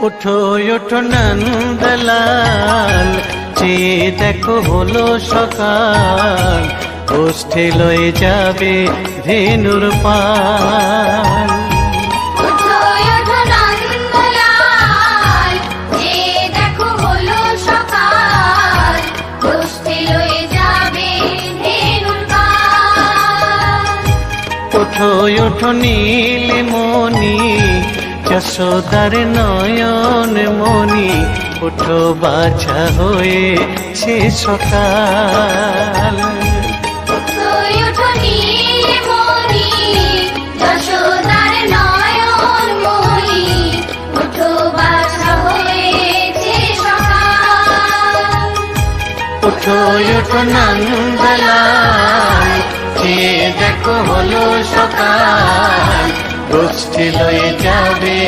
ওঠো ওঠো নন্দলাল, চেয়ে দেখো হলো সকাল, গোষ্ঠী লয়ে যাবে ধেনুর পাল। ওঠো ওঠো নন্দলাল, চেয়ে দেখো হলো সকাল, গোষ্ঠী লয়ে যাবে ধেনুর পাল। ওঠো ওঠো নীলমণি, যশোদার নয়ন মণি, ওঠো বাছা হয়েছে সকাল। ওঠো ওঠো নীলমণি, যশোদার নয়ন মণি, ওঠো বাছা হয়েছে সকাল। ওঠো ওঠো নন্দলাল, চেয়ে দেখো হলো সকাল, গোষ্ঠী লয়ে যাবে